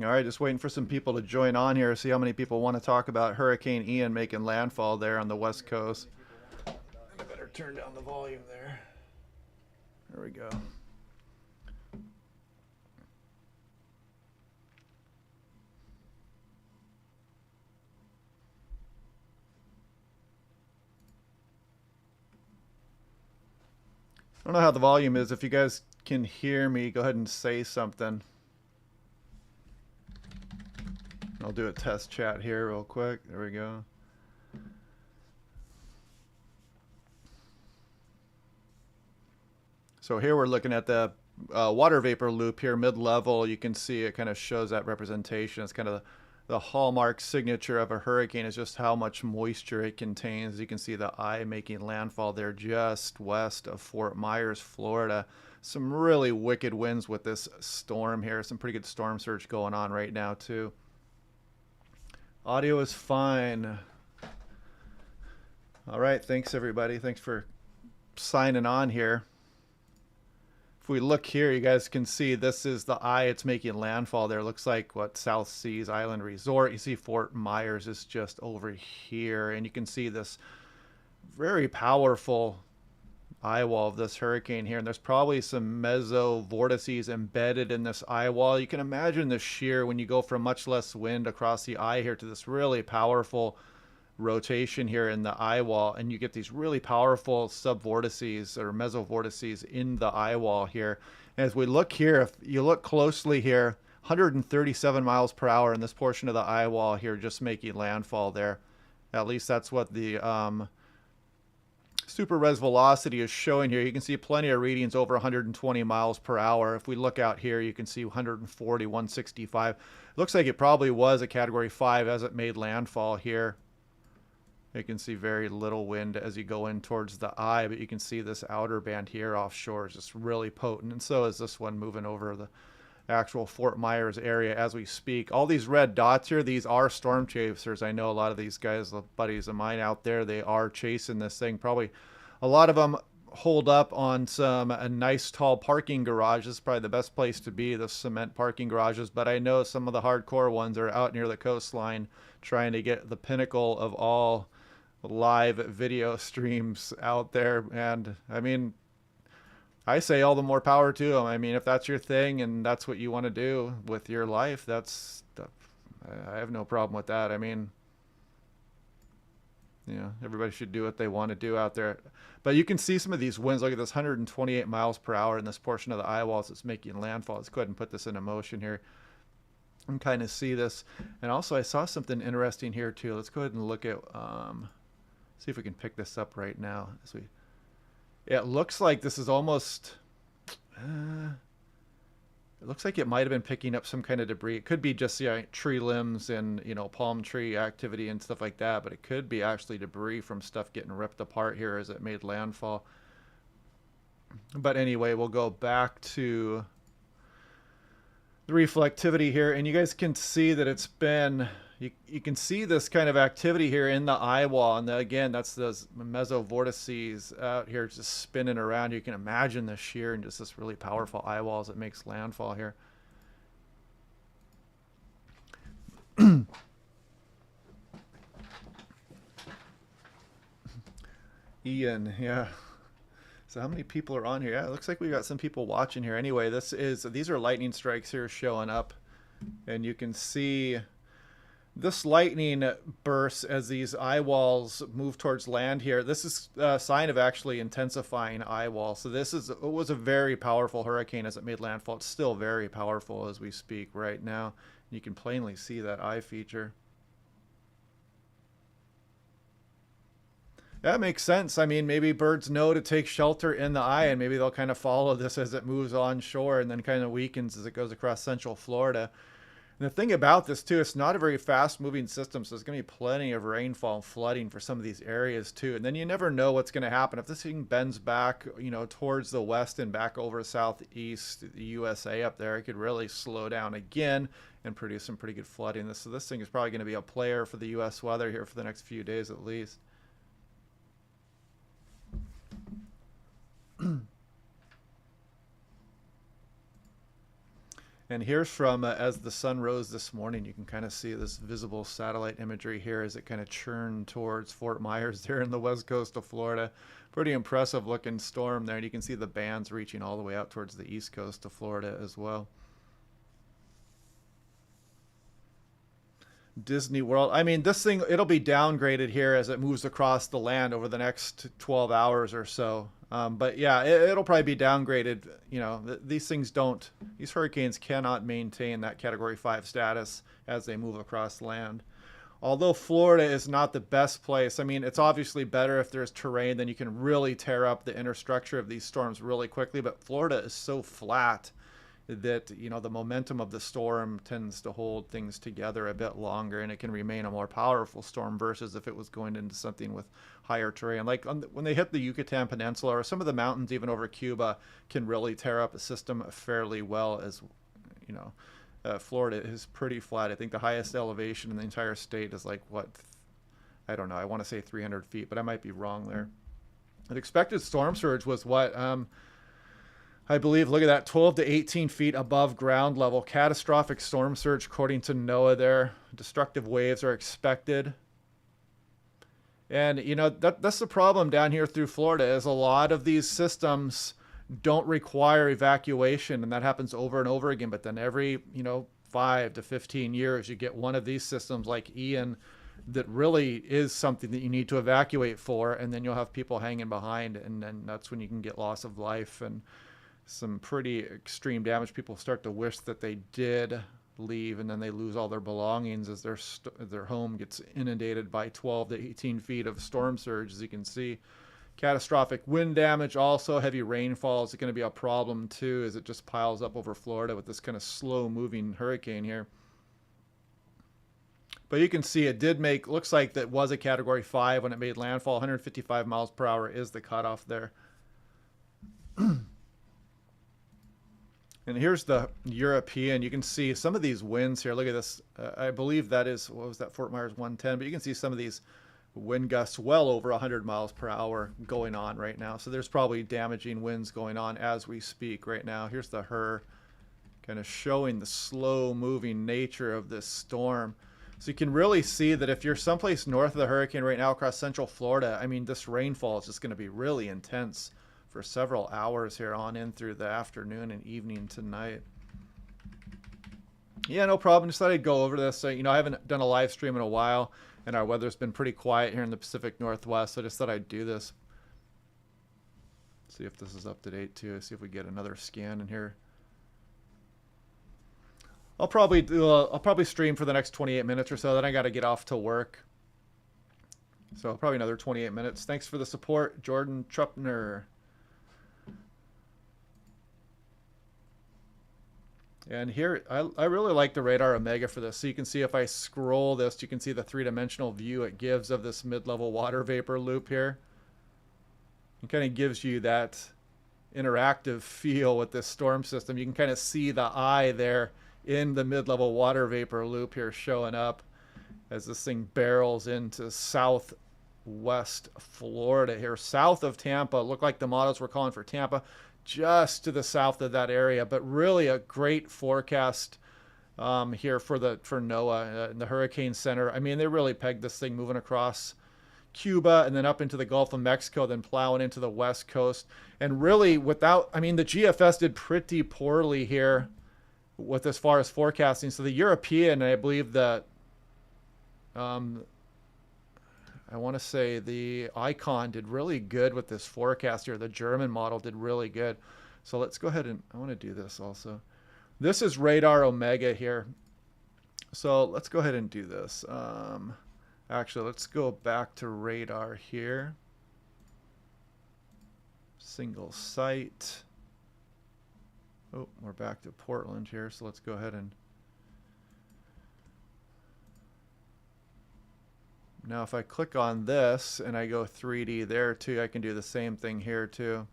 All right, just waiting for some people to join on here. See how many people want to talk about Hurricane Ian making landfall there on the West Coast. I better turn down the volume there. There we go. I don't know how the volume is. If you guys can hear me, go ahead and say something. I'll do a test chat here real quick. There we go. So here we're looking at the water vapor loop here, mid-level. You can see it kind of shows that representation. It's kind of the hallmark signature of a hurricane is just how much moisture it contains. You can see the eye making landfall there just west of Fort Myers, Florida. Some really wicked winds with this storm here. Some pretty good storm surge going on right now too. Audio is fine. All right, thanks everybody. Thanks for signing on here. If we look here, you guys can see this is the eye. It's making landfall there. Looks like what South Seas Island Resort. You see Fort Myers is just over here, and you can see this very powerful eye wall of this hurricane here. And there's probably some meso vortices embedded in this eye wall. You can imagine the shear when you go from much less wind across the eye here to this really powerful rotation here in the eye wall, and you get these really powerful subvortices or mesovortices in the eye wall here. And as we look here, if you look closely here, 137 miles per hour in this portion of the eye wall here, just making landfall there. At least that's what the super res velocity is showing here. You can see plenty of readings over 120 miles per hour. If we look out here, you can see 140, 165. Looks like it probably was a category 5 as it made landfall here. You can see very little wind as you go in towards the eye, but you can see this outer band here offshore is just really potent. And so is this one moving over the actual Fort Myers area as we speak. All these red dots here, these are storm chasers. I know a lot of these guys, the buddies of mine out there, they are chasing this thing. Probably a lot of them hold up on a nice tall parking garage. This is probably the best place to be, the cement parking garages. But I know some of the hardcore ones are out near the coastline trying to get the pinnacle of all live video streams out there. And I mean, I say all the more power to them. I mean, if that's your thing and that's what you want to do with your life, I have no problem with that. I mean, everybody should do what they want to do out there. But you can see some of these winds. Look at this 128 miles per hour in this portion of the eye walls that's making landfall. Let's go ahead and put this into motion here and kind of see this. And also I saw something interesting here too. Let's go ahead and look at see if we can pick this up right now. It looks like this is almost. It looks like it might have been picking up some kind of debris. It could be just tree limbs and palm tree activity and stuff like that, but it could be actually debris from stuff getting ripped apart here as it made landfall. But anyway, we'll go back to the reflectivity here, and you guys can see that it's been. You can see this kind of activity here in the eye wall. And again, that's those mesovortices out here just spinning around. You can imagine the shear and just this really powerful eye wall as it makes landfall here. Ian, yeah. So how many people are on here? Yeah, it looks like we got some people watching here. Anyway, these are lightning strikes here showing up. And you can see this lightning bursts as these eye walls move towards land here. This is a sign of actually intensifying eye wall. So it was a very powerful hurricane as it made landfall. It's still very powerful as we speak right now. You can plainly see that eye feature. That makes sense. I mean, maybe birds know to take shelter in the eye, and maybe they'll kind of follow this as it moves on shore and then kind of weakens as it goes across central Florida. And the thing about this too, it's not a very fast moving system, so there's going to be plenty of rainfall and flooding for some of these areas too. And then you never know what's going to happen. If this thing bends back, towards the west and back over southeast the USA up there, it could really slow down again and produce some pretty good flooding. So this thing is probably going to be a player for the US weather here for the next few days at least. And here's from as the sun rose this morning, you can kind of see this visible satellite imagery here as it kind of churned towards Fort Myers there in the west coast of Florida. Pretty impressive looking storm there. And you can see the bands reaching all the way out towards the east coast of Florida as well. Disney World. I mean, this thing, it'll be downgraded here as it moves across the land over the next 12 hours or so. But yeah, it'll probably be downgraded. You know, these things don't, these hurricanes cannot maintain that Category 5 status as they move across land. Although Florida is not the best place, I mean, it's obviously better if there's terrain, then you can really tear up the inner structure of these storms really quickly. But Florida is so flat that, you know, the momentum of the storm tends to hold things together a bit longer, and it can remain a more powerful storm versus if it was going into something with higher terrain. Like when they hit the Yucatan Peninsula or some of the mountains even over Cuba can really tear up a system fairly well. As you know, Florida is pretty flat. I think the highest elevation in the entire state is like, what, I don't know, I want to say 300 feet, but I might be wrong there. The expected storm surge was what, I believe, look at that, 12 to 18 feet above ground level. Catastrophic storm surge according to NOAA there. Destructive waves are expected. And, you know, that's the problem down here through Florida is a lot of these systems don't require evacuation, and that happens over and over again. But then every, you know, 5 to 15 years, you get one of these systems like Ian that really is something that you need to evacuate for, and then you'll have people hanging behind, and then that's when you can get loss of life and some pretty extreme damage. People start to wish that they did leave, and then they lose all their belongings as their home gets inundated by 12 to 18 feet of storm surge. As you can see, catastrophic wind damage, also heavy rainfall is going to be a problem too, as it just piles up over Florida with this kind of slow moving hurricane here. But you can see it did make, looks like that was a Category 5 when it made landfall. 155 miles per hour is the cutoff there. And here's the European. You can see some of these winds here. Look at this. I believe that is, what was that, Fort Myers 110. But you can see some of these wind gusts well over 100 miles per hour going on right now. So there's probably damaging winds going on as we speak right now. Here's the HRRR kind of showing the slow moving nature of this storm. So you can really see that if you're someplace north of the hurricane right now across central Florida, I mean, this rainfall is just going to be really intense for several hours here on in through the afternoon and evening tonight. Yeah, no problem. Just thought I'd go over this. You know, I haven't done a live stream in a while, and our weather's been pretty quiet here in the Pacific Northwest, so I just thought I'd do this. See if this is up to date too. See if we get another scan in here. I'll probably stream for the next 28 minutes or so. Then I got to get off to work. So probably another 28 minutes. Thanks for the support, Jordan Trupner. And here, I really like the radar Omega for this. So you can see if I scroll this, you can see the three-dimensional view it gives of this mid-level water vapor loop here. It kind of gives you that interactive feel with this storm system. You can kind of see the eye there in the mid-level water vapor loop here showing up as this thing barrels into southwest Florida here. South of Tampa, looked like the models were calling for Tampa, just to the south of that area, but really a great forecast here for NOAA in the Hurricane Center. I mean, they really pegged this thing moving across Cuba and then up into the Gulf of Mexico, then plowing into the west coast. And really without, I mean, the GFS did pretty poorly here with as far as forecasting. So the European, I believe that I want to say the Icon did really good with this forecast here. The German model did really good. So let's go ahead and I want to do this also. This is radar Omega here. So let's go ahead and do this. Actually, let's go back to radar here. Single site. Oh, we're back to Portland here. So let's go ahead and now if I click on this and I go 3D there too, I can do the same thing here too.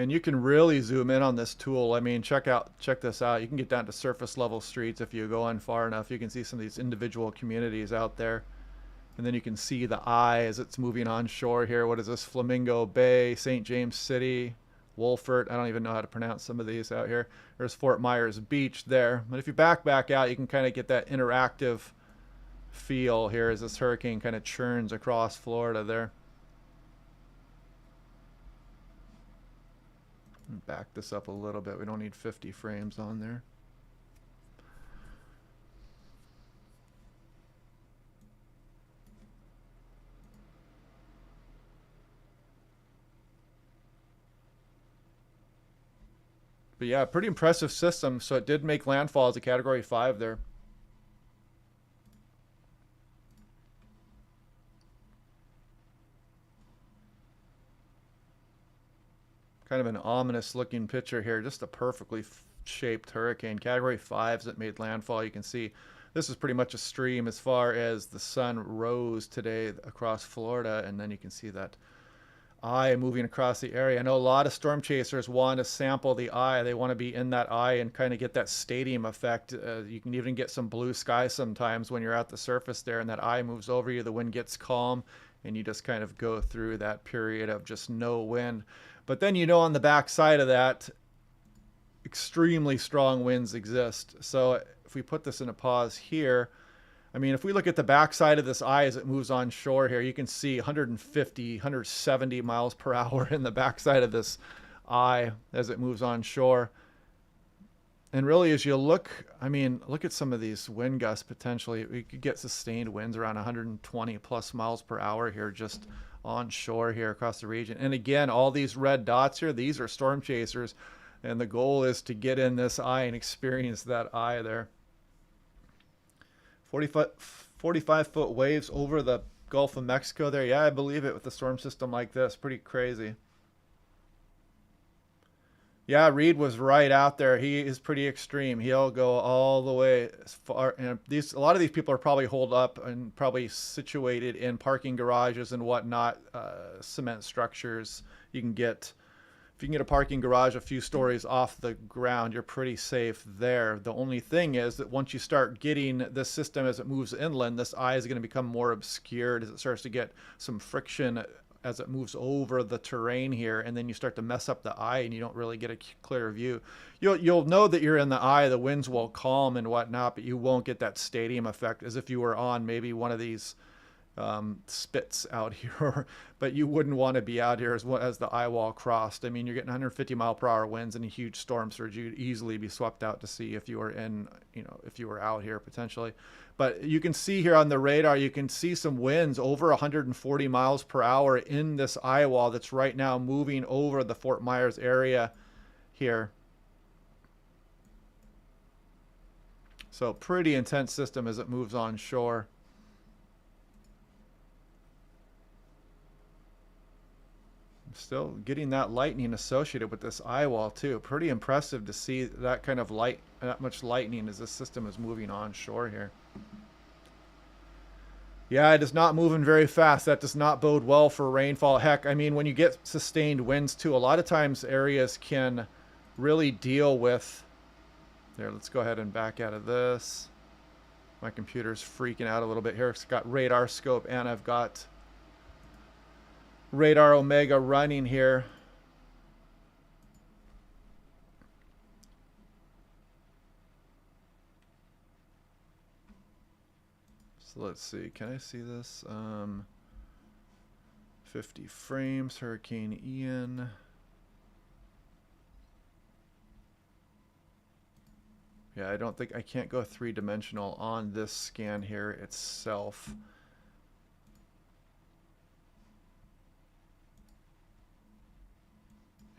And you can really zoom in on this tool. I mean, check this out. You can get down to surface level streets if you go on far enough. You can see some of these individual communities out there. And then you can see the eye as it's moving onshore here. What is this? Flamingo Bay, St. James City, Wolfert. I don't even know how to pronounce some of these out here. There's Fort Myers Beach there. But if you back out, you can kind of get that interactive feel here as this hurricane kind of churns across Florida there. Back this up a little bit. We don't need 50 frames on there. But yeah, pretty impressive system. So it did make landfall as a Category 5 there. Kind of an ominous looking picture here. Just a perfectly shaped hurricane. Category 5s that made landfall. You can see this is pretty much a stream as far as the sun rose today across Florida. And then you can see that eye moving across the area. I know a lot of storm chasers want to sample the eye. They want to be in that eye and kind of get that stadium effect. You can even get some blue sky sometimes when you're at the surface there and that eye moves over you, the wind gets calm, and you just kind of go through that period of just no wind. But then, you know, on the back side of that, extremely strong winds exist. So if we put this in a pause here, I mean, if we look at the backside of this eye as it moves onshore here, you can see 150, 170 miles per hour in the backside of this eye as it moves onshore. And really, as you look, I mean, look at some of these wind gusts potentially. We could get sustained winds around 120 plus miles per hour here just onshore here across the region. And again, all these red dots here, these are storm chasers. And the goal is to get in this eye and experience that eye there. 45-foot waves over the Gulf of Mexico there. Yeah, I believe it with a storm system like this. Pretty crazy. Yeah, Reed was right out there. He is pretty extreme. He'll go all the way as far. And a lot of these people are probably holed up and probably situated in parking garages and whatnot, cement structures. You can get, if you can get a parking garage a few stories off the ground, you're pretty safe there. The only thing is that once you start getting this system as it moves inland, this eye is going to become more obscured as it starts to get some friction as it moves over the terrain here, and then you start to mess up the eye and you don't really get a clear view. You'll know that you're in the eye, the winds will calm and whatnot, but you won't get that stadium effect as if you were on maybe one of these spits out here, but you wouldn't want to be out here as the eye wall crossed. I mean, you're getting 150 mile per hour winds and a huge storm surge. You'd easily be swept out to sea if you were in, you know, if you were out here potentially. But you can see here on the radar, you can see some winds over 140 miles per hour in this eye wall that's right now moving over the Fort Myers area here. So pretty intense system as it moves onshore. Still getting that lightning associated with this eye wall too. Pretty impressive to see that kind of light, that much lightning as this system is moving onshore here. Yeah, it is not moving very fast. That does not bode well for rainfall. Heck, I mean, when you get sustained winds too, a lot of times areas can really deal with. There, let's go ahead and back out of this. My computer's freaking out a little bit here. It's got radar scope and I've got radar Omega running here. So let's see, can I see this? 50 frames, Hurricane Ian. Yeah, I can't go three-dimensional on this scan here itself.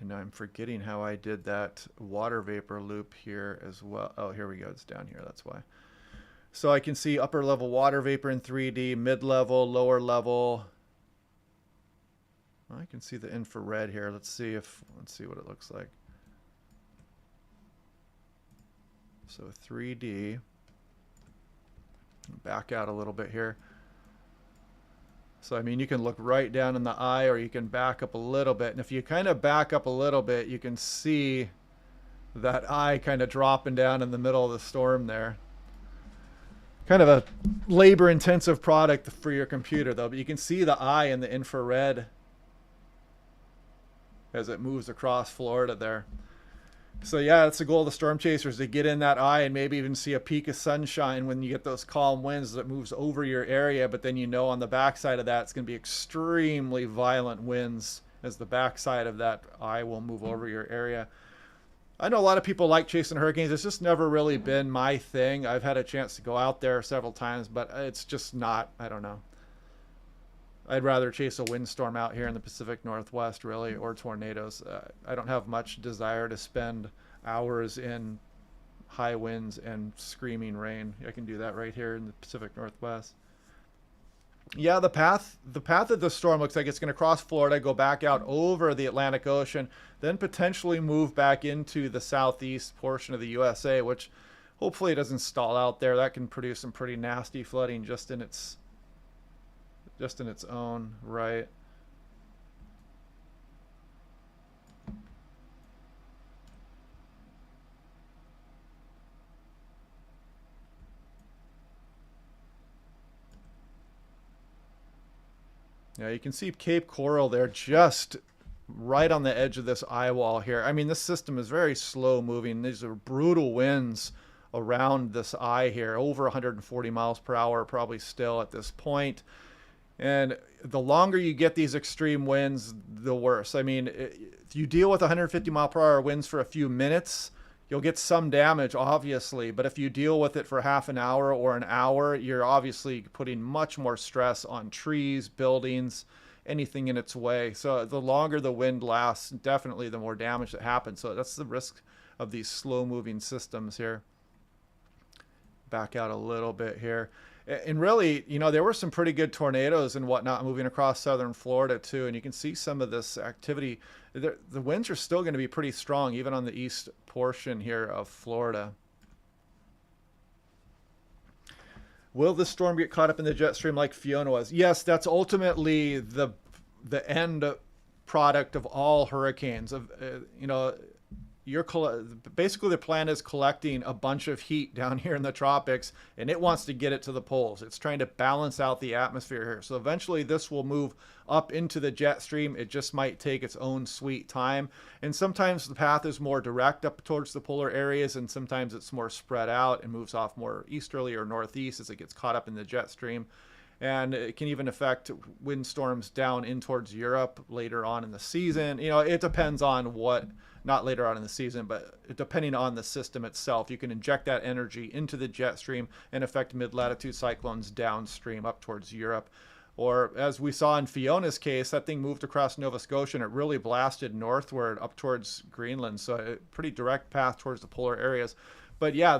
And I'm forgetting how I did that water vapor loop here as well. Oh, here we go. It's down here. That's why. So I can see upper level water vapor in 3D, mid-level, lower level. I can see the infrared here. Let's see what it looks like. So 3D. Back out a little bit here. So, I mean, you can look right down in the eye or you can back up a little bit. And if you kind of back up a little bit, you can see that eye kind of dropping down in the middle of the storm there. Kind of a labor intensive product for your computer though, but you can see the eye in the infrared as it moves across Florida there. So yeah, that's the goal of the storm chasers, to get in that eye and maybe even see a peak of sunshine when you get those calm winds that moves over your area. But then you know on the backside of that, it's going to be extremely violent winds as the backside of that eye will move over your area. I know a lot of people like chasing hurricanes. It's just never really been my thing. I've had a chance to go out there several times, but it's just not, I don't know. I'd rather chase a windstorm out here in the Pacific Northwest, really, or tornadoes. I don't have much desire to spend hours in high winds and screaming rain. I can do that right here in the Pacific Northwest. Yeah, the path of the storm looks like it's going to cross Florida, go back out over the Atlantic Ocean, then potentially move back into the southeast portion of the USA, which hopefully it doesn't stall out there. That can produce some pretty nasty flooding just in its own right. Yeah, you can see Cape Coral there, just right on the edge of this eye wall here. I mean, this system is very slow moving. These are brutal winds around this eye here, over 140 miles per hour probably still at this point. And the longer you get these extreme winds, the worse. I mean, if you deal with 150 mile per hour winds for a few minutes, you'll get some damage, obviously. But if you deal with it for half an hour or an hour, you're obviously putting much more stress on trees, buildings, anything in its way. So the longer the wind lasts, definitely the more damage that happens. So that's the risk of these slow moving systems here. Back out a little bit here. And really, you know, there were some pretty good tornadoes and whatnot moving across southern Florida too. And you can see some of this activity. The winds are still going to be pretty strong, even on the east portion here of Florida. Will this storm get caught up in the jet stream like Fiona was? Yes, that's ultimately the end product of all hurricanes. You know, basically the plan is collecting a bunch of heat down here in the tropics, and it wants to get it to the poles. It's trying to balance out the atmosphere here. So eventually this will move up into the jet stream. It just might take its own sweet time. And sometimes the path is more direct up towards the polar areas, and sometimes it's more spread out and moves off more easterly or northeast as it gets caught up in the jet stream. And it can even affect windstorms down in towards Europe later on in the season. You know, it depends on what, not later on in the season, but depending on the system itself. You can inject that energy into the jet stream and affect mid-latitude cyclones downstream up towards Europe. Or as we saw in Fiona's case, that thing moved across Nova Scotia and it really blasted northward up towards Greenland. So a pretty direct path towards the polar areas. But yeah,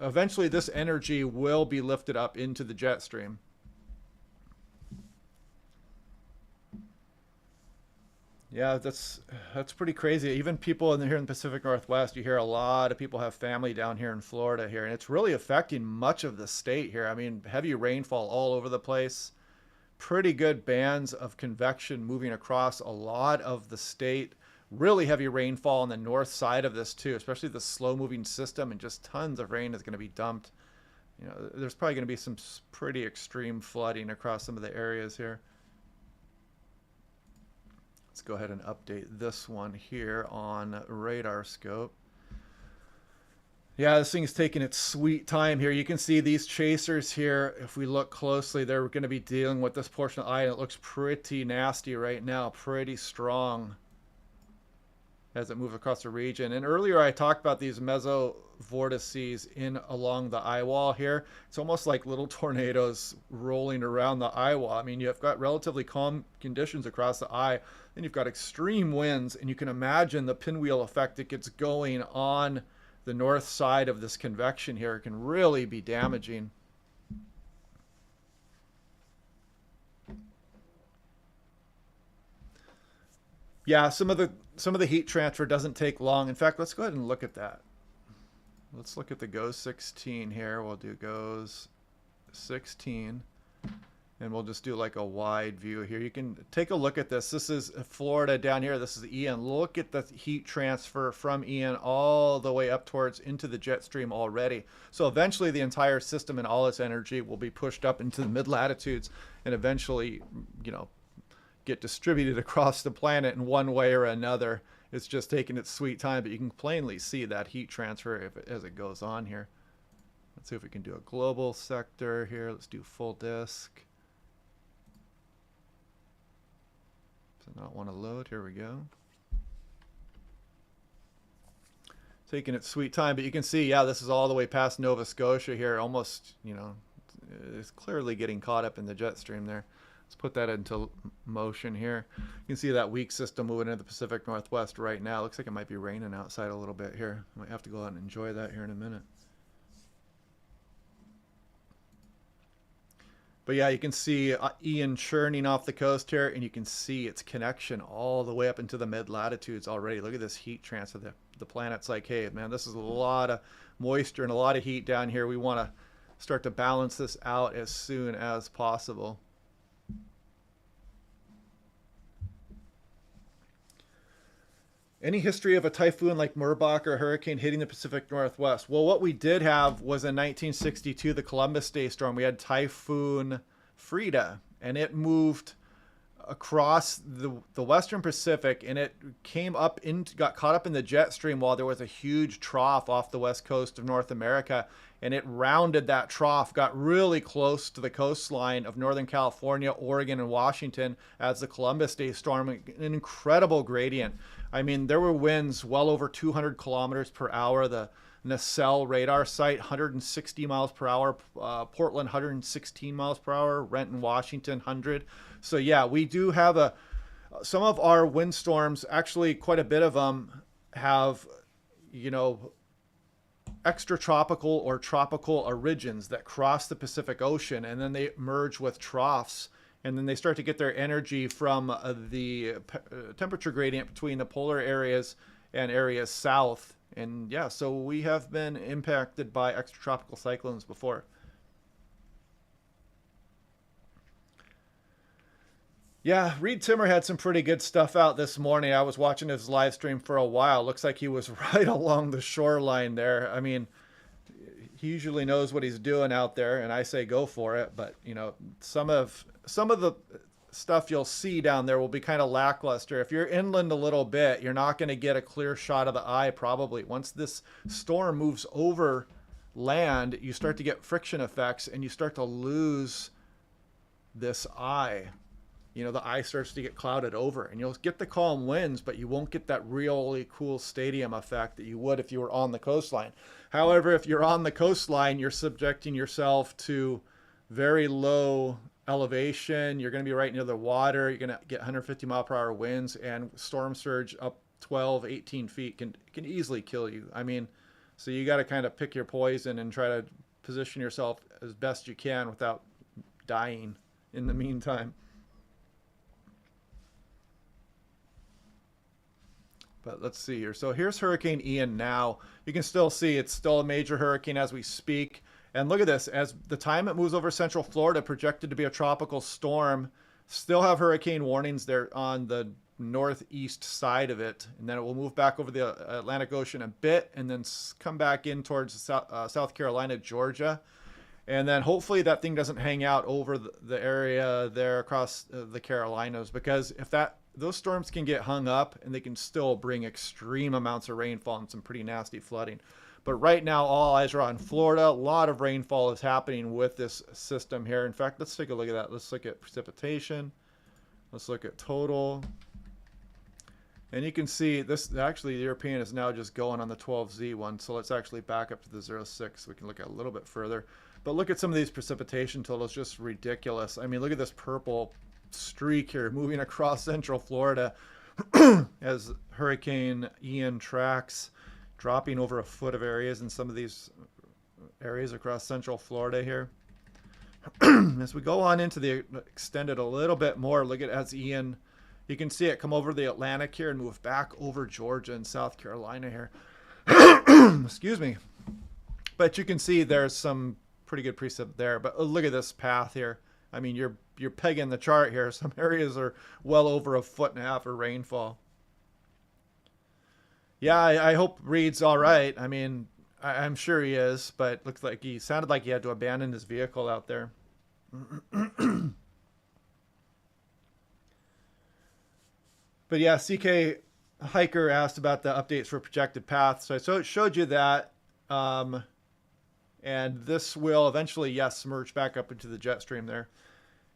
eventually this energy will be lifted up into the jet stream. Yeah, that's pretty crazy. Even people here in the Pacific Northwest, you hear a lot of people have family down here in Florida here, and it's really affecting much of the state here. I mean, heavy rainfall all over the place. Pretty good bands of convection moving across a lot of the state. Really heavy rainfall on the north side of this too, especially the slow-moving system, and just tons of rain is going to be dumped. You know, there's probably going to be some pretty extreme flooding across some of the areas here. Let's go ahead and update this one here on radar scope. Yeah, this thing is taking its sweet time here. You can see these chasers here. If we look closely, they're going to be dealing with this portion of the eye, and it looks pretty nasty right now, pretty strong as it moves across the region. And earlier I talked about these mesovortices along the eye wall here. It's almost like little tornadoes rolling around the eye wall. I mean, you've got relatively calm conditions across the eye, then you've got extreme winds, and you can imagine the pinwheel effect that gets going on the north side of this convection here. It can really be damaging. Yeah, some of the heat transfer doesn't take long. In fact, let's go ahead and look at that. Let's look at the GOES 16 here. We'll do GOES 16. And we'll just do like a wide view here. You can take a look at this. This is Florida down here. This is Ian. Look at the heat transfer from Ian all the way up towards into the jet stream already. So eventually the entire system and all its energy will be pushed up into the mid latitudes and eventually, you know, get distributed across the planet in one way or another. It's just taking its sweet time, but you can plainly see that heat transfer as it goes on here. Let's see if we can do a global sector here. Let's do full disk. Does not want to load. Here we go. Taking its sweet time, but you can see, yeah, this is all the way past Nova Scotia here. Almost, you know, it's clearly getting caught up in the jet stream there. Let's put that into motion here. You can see that weak system moving into the Pacific Northwest right now. Looks like it might be raining outside a little bit here. Might have to go out and enjoy that here in a minute. But yeah, you can see Ian churning off the coast here, and you can see its connection all the way up into the mid-latitudes already. Look at this heat transfer. The planet's like, hey, man, this is a lot of moisture and a lot of heat down here. We want to start to balance this out as soon as possible. Any history of a typhoon like Merbach or a hurricane hitting the Pacific Northwest? Well, what we did have was in 1962, the Columbus Day storm. We had Typhoon Frida, and it moved across the Western Pacific, and it came up got caught up in the jet stream while there was a huge trough off the west coast of North America, and it rounded that trough, got really close to the coastline of Northern California, Oregon, and Washington as the Columbus Day storm. An incredible gradient. I mean, there were winds well over 200 kilometers per hour. The Nacelle radar site, 160 miles per hour. Portland, 116 miles per hour. Renton, Washington, 100. So yeah, we do have some of our windstorms, actually quite a bit of them have, you know, extratropical or tropical origins that cross the Pacific Ocean, and then they merge with troughs, and then they start to get their energy from the temperature gradient between the polar areas and areas south. And yeah, so we have been impacted by extratropical cyclones before. Yeah, Reed Timmer had some pretty good stuff out this morning. I was watching his live stream for a while. Looks like he was right along the shoreline there. I mean, he usually knows what he's doing out there, and I say go for it. But, you know, some of the stuff you'll see down there will be kind of lackluster. If you're inland a little bit, you're not going to get a clear shot of the eye probably. Once this storm moves over land, you start to get friction effects, and you start to lose this eye. You know, the eye starts to get clouded over, and you'll get the calm winds, but you won't get that really cool stadium effect that you would if you were on the coastline. However, if you're on the coastline, you're subjecting yourself to very low elevation. You're going to be right near the water. You're going to get 150 mile per hour winds, and storm surge up 12, 18 feet can easily kill you. I mean, so you got to kind of pick your poison and try to position yourself as best you can without dying in the meantime. But let's see here. So here's Hurricane Ian now. You can still see it's still a major hurricane as we speak. And look at this. As the time it moves over central Florida, projected to be a tropical storm, still have hurricane warnings there on the northeast side of it. And then it will move back over the Atlantic Ocean a bit and then come back in towards South Carolina, Georgia. And then hopefully that thing doesn't hang out over the area there across the Carolinas, because if those storms can get hung up, and they can still bring extreme amounts of rainfall and some pretty nasty flooding. But right now, all eyes are on Florida. A lot of rainfall is happening with this system here. In fact, let's take a look at that. Let's look at precipitation. Let's look at total. And you can see this, actually, the European is now just going on the 12Z one. So let's actually back up to the 06 so we can look at a little bit further. But look at some of these precipitation totals, just ridiculous. I mean, look at this purple streak here moving across central Florida as Hurricane Ian tracks, dropping over a foot of areas in some of these areas across central Florida here. As we go on into the extended a little bit more, look at as Ian, you can see it come over the Atlantic here and move back over Georgia and South Carolina here. Excuse me. But you can see there's some pretty good precip there. But look at this path here. I mean, you're you're pegging the chart here. Some areas are well over 1.5 feet of rainfall. Yeah, I hope Reed's all right. I mean, I'm sure he is, but looks like he sounded like he had to abandon his vehicle out there. But yeah, CK Hiker asked about the updates for projected paths. So it showed you that. And this will eventually, yes, merge back up into the jet stream there.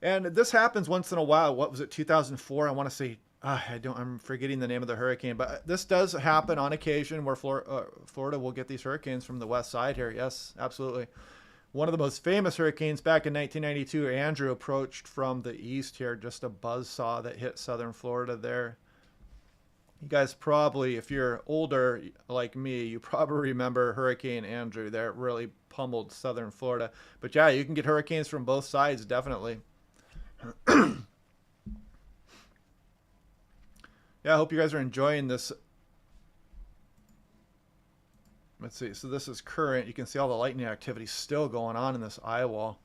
And this happens once in a while. What was it, 2004? I want to say, I'm forgetting the name of the hurricane, but this does happen on occasion where Florida will get these hurricanes from the west side here. Yes, absolutely. One of the most famous hurricanes back in 1992, Andrew, approached from the east here, just a buzzsaw that hit southern Florida there. You guys probably, if you're older like me, you probably remember Hurricane Andrew there. It really pummeled southern Florida. But yeah, you can get hurricanes from both sides, definitely. Yeah, I hope you guys are enjoying this. Let's see. So this is current. You can see all the lightning activity still going on in this eye wall.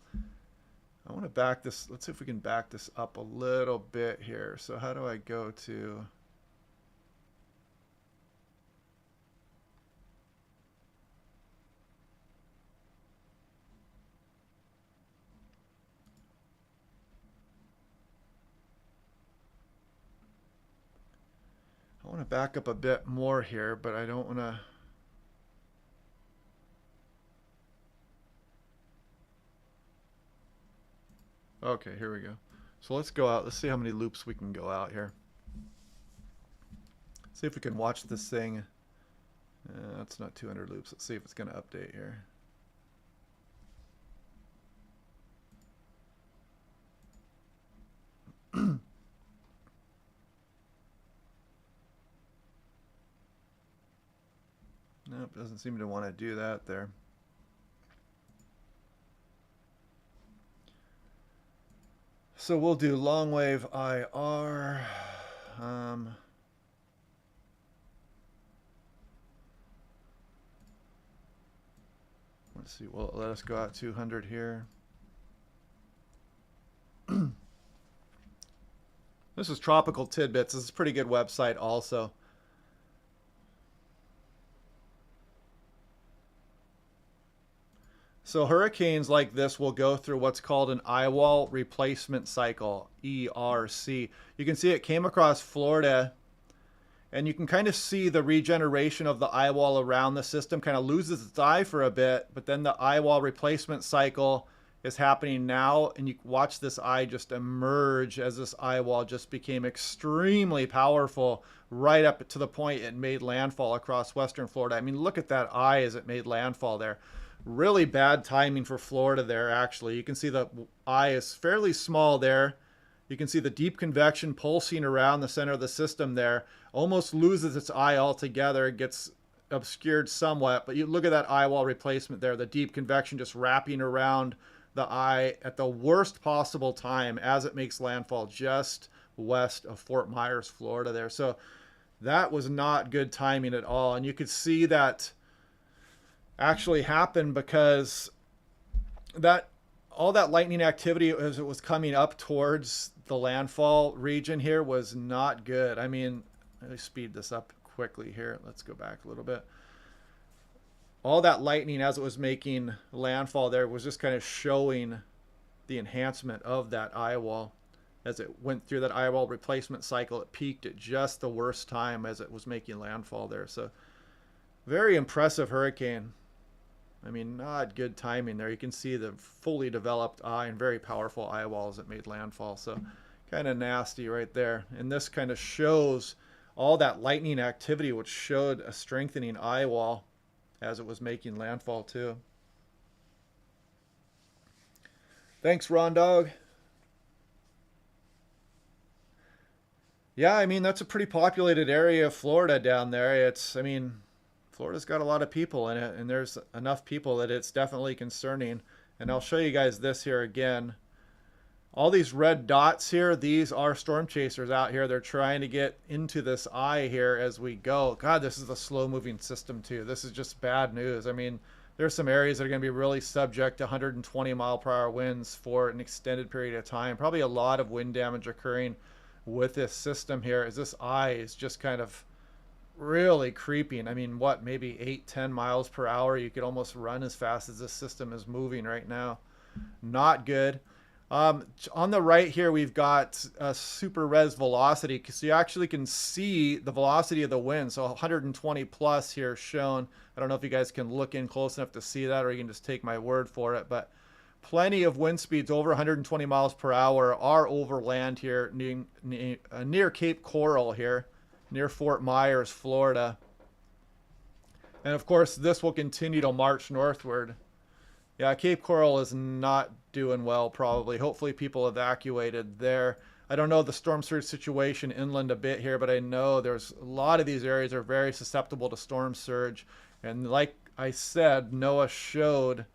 I want to back this. Let's see if we can back this up a little bit here. So how do I go to... I want to back up a bit more here, but I don't want to... Okay, here we go. So let's go out. Let's see how many loops we can go out here. See if we can watch this thing. That's not 200 loops. Let's see if it's going to update here. Nope, doesn't seem to want to do that there. So we'll do long wave IR. Let's see. Well, let us go out 200 here. This is Tropical Tidbits. This is a pretty good website also. So hurricanes like this will go through what's called an eye wall replacement cycle, ERC. You can see it came across Florida, and you can kind of see the regeneration of the eye wall around the system kind of loses its eye for a bit, but then the eye wall replacement cycle is happening now, and you watch this eye just emerge as this eye wall just became extremely powerful right up to the point it made landfall across western Florida. I mean, look at that eye as it made landfall there. Really bad timing for Florida there, actually. You can see the eye is fairly small there. You can see the deep convection pulsing around the center of the system there. Almost loses its eye altogether. It gets obscured somewhat. But you look at that eye wall replacement there. The deep convection just wrapping around the eye at the worst possible time as it makes landfall just west of Fort Myers, Florida there. So that was not good timing at all. And you could see that actually happened because that all that lightning activity as it was coming up towards the landfall region here was not good. I mean, let me speed this up quickly here. Let's go back a little bit. All that lightning as it was making landfall there was just kind of showing the enhancement of that eye wall. As it went through that eye wall replacement cycle, it peaked at just the worst time as it was making landfall there. So very impressive hurricane. I mean, not good timing there. You can see the fully developed eye and very powerful eye wall as it made landfall. So kind of nasty right there. And this kind of shows all that lightning activity, which showed a strengthening eye wall as it was making landfall too. Thanks, Ron Dog. Yeah, I mean, that's a pretty populated area of Florida down there. I mean, Florida's got a lot of people in it, and there's enough people that it's definitely concerning. And I'll show you guys this here again. All these red dots here, these are storm chasers out here. They're trying to get into this eye here as we go. God, this is a slow-moving system too. This is just bad news. I mean, there's some areas that are going to be really subject to 120-mile-per-hour winds for an extended period of time. Probably a lot of wind damage occurring with this system here, as this eye is just kind of really creeping. I mean, what, maybe 8-10 miles per hour? You could almost run as fast as this system is moving right now. Not good. On the right here, we've got a super res velocity, so you actually can see the velocity of the wind. So 120 plus here shown. I don't know if you guys can look in close enough to see that, or you can just take my word for it, but plenty of wind speeds over 120 miles per hour are over land here near Cape Coral here, near Fort Myers, Florida. And of course, this will continue to march northward. Yeah, Cape Coral is not doing well, probably. Hopefully people evacuated there. I don't know the storm surge situation inland a bit here, but I know there's a lot of these areas are very susceptible to storm surge. And like I said, NOAA showed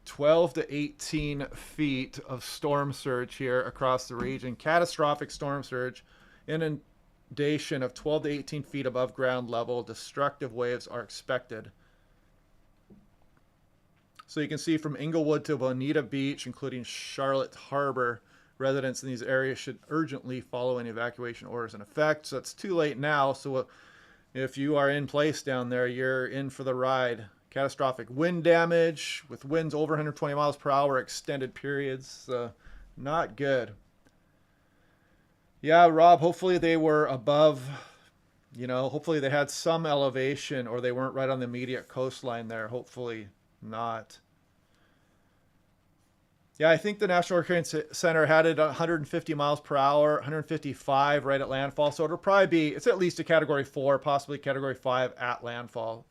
12 to 18 feet of storm surge here across the region. Catastrophic storm surge, inundation of 12 to 18 feet above ground level. Destructive waves are expected. So you can see from Inglewood to Bonita Beach, including Charlotte Harbor, residents in these areas should urgently follow any evacuation orders in effect. So it's too late now. So if you are in place down there, you're in for the ride. Catastrophic wind damage with winds over 120 miles per hour, extended periods. Not good. Yeah, Rob, hopefully they were above, hopefully they had some elevation, or they weren't right on the immediate coastline there. Hopefully not. Yeah, I think the National Hurricane Center had it at 150 miles per hour, 155 right at landfall. So it'll probably be, it's at least a category 4, possibly category 5 at landfall.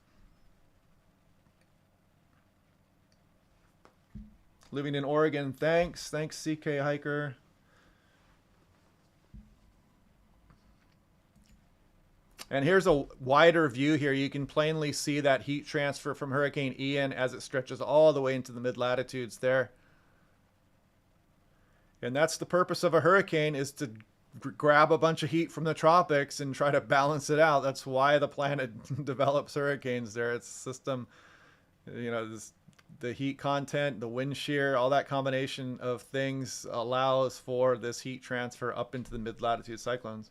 Living in Oregon, thanks. Thanks, CK Hiker. And here's a wider view here. You can plainly see that heat transfer from Hurricane Ian as it stretches all the way into the mid-latitudes there. And that's the purpose of a hurricane, is to grab a bunch of heat from the tropics and try to balance it out. That's why the planet develops hurricanes there. It's system, the heat content, the wind shear, all that combination of things allows for this heat transfer up into the mid-latitude cyclones.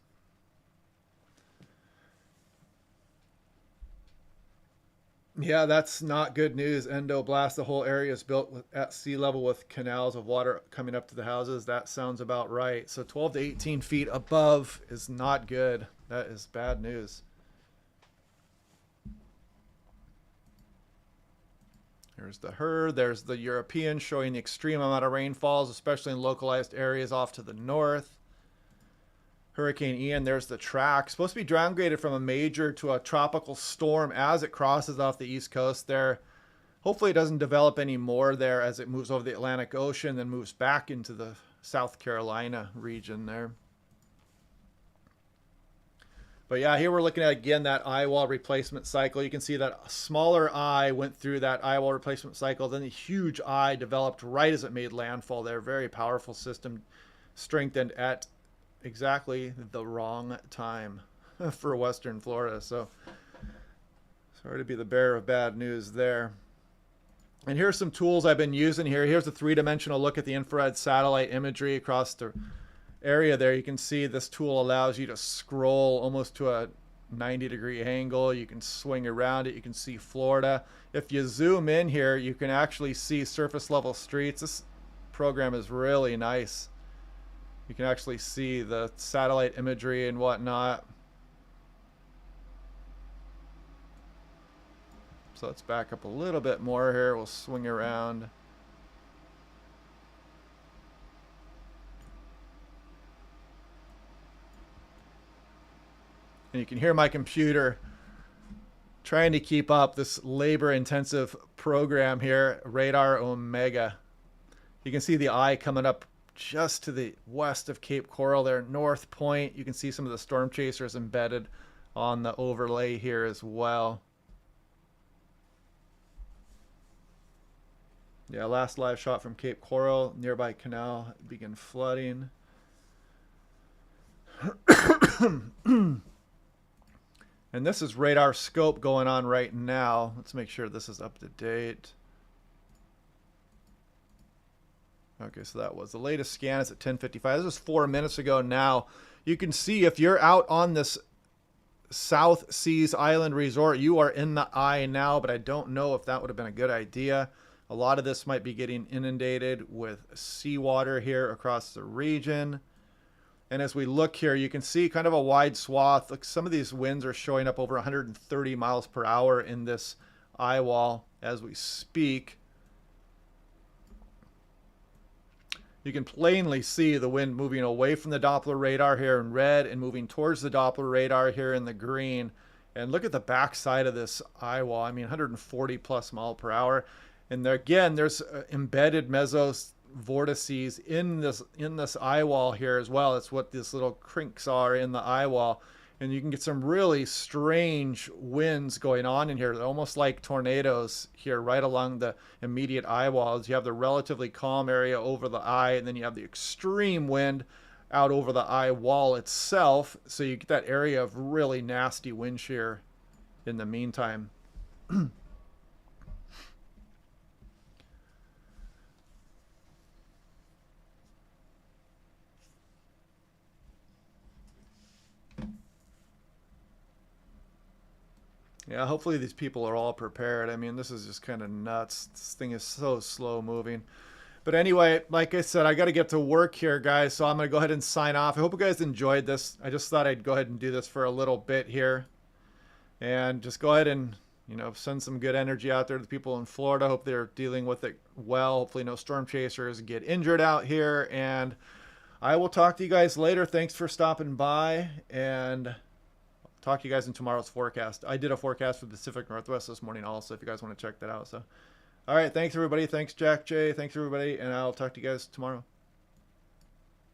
Yeah, that's not good news. Endoblast, the whole area is built at sea level with canals of water coming up to the houses. That sounds about right. So 12 to 18 feet above is not good. That is bad news. There's the HER. There's the European, showing the extreme amount of rainfalls, especially in localized areas off to the north. Hurricane Ian, there's the track. Supposed to be downgraded from a major to a tropical storm as it crosses off the east coast there. Hopefully it doesn't develop any more there as it moves over the Atlantic Ocean, then moves back into the South Carolina region there. But yeah, here we're looking at, again, that eye wall replacement cycle. You can see that a smaller eye went through that eye wall replacement cycle. Then the huge eye developed right as it made landfall there. Very powerful system, strengthened at exactly the wrong time for Western Florida. So sorry to be the bearer of bad news there. And here's some tools I've been using here. Here's a 3-dimensional look at the infrared satellite imagery across the area there. You can see this tool allows you to scroll almost to a 90-degree angle. You can swing around it. You can see Florida. If you zoom in here, you can actually see surface level streets. This program is really nice. You can actually see the satellite imagery and whatnot. So let's back up a little bit more here. We'll swing around. And you can hear my computer trying to keep up this labor-intensive program here, Radar Omega. You can see the eye coming up just to the west of Cape Coral there, North Point. You can see some of the storm chasers embedded on the overlay here as well. Yeah, last live shot from Cape Coral. Nearby canal begin flooding. And this is radar scope going on right now. Let's make sure this is up to date. Okay, so that was the latest scan is at 10:55. This was 4 minutes ago now. You can see if you're out on this South Seas Island Resort, you are in the eye now, but I don't know if that would have been a good idea. A lot of this might be getting inundated with seawater here across the region. And as we look here, you can see kind of a wide swath. Look, some of these winds are showing up over 130 miles per hour in this eye wall as we speak. You can plainly see the wind moving away from the Doppler radar here in red and moving towards the Doppler radar here in the green. And look at the back side of this eye wall. I mean, 140 plus mile per hour. And there, again, there's embedded vortices in this eye wall here as well. That's what these little crinks are in the eye wall. And you can get some really strange winds going on in here. They're almost like tornadoes here right along the immediate eye walls. You have the relatively calm area over the eye, and then you have the extreme wind out over the eye wall itself. So you get that area of really nasty wind shear in the meantime. Yeah, hopefully these people are all prepared. I mean, this is just kind of nuts. This thing is so slow moving. But anyway, like I said, I got to get to work here, guys. So I'm going to go ahead and sign off. I hope you guys enjoyed this. I just thought I'd go ahead and do this for a little bit here. And just go ahead and, you know, send some good energy out there to the people in Florida. Hope they're dealing with it well. Hopefully no storm chasers get injured out here. And I will talk to you guys later. Thanks for stopping by. And talk to you guys in tomorrow's forecast. I did a forecast for the Pacific Northwest this morning also, if you guys want to check that out. So, all right, thanks everybody. Thanks Jack J. Thanks everybody, and I'll talk to you guys tomorrow.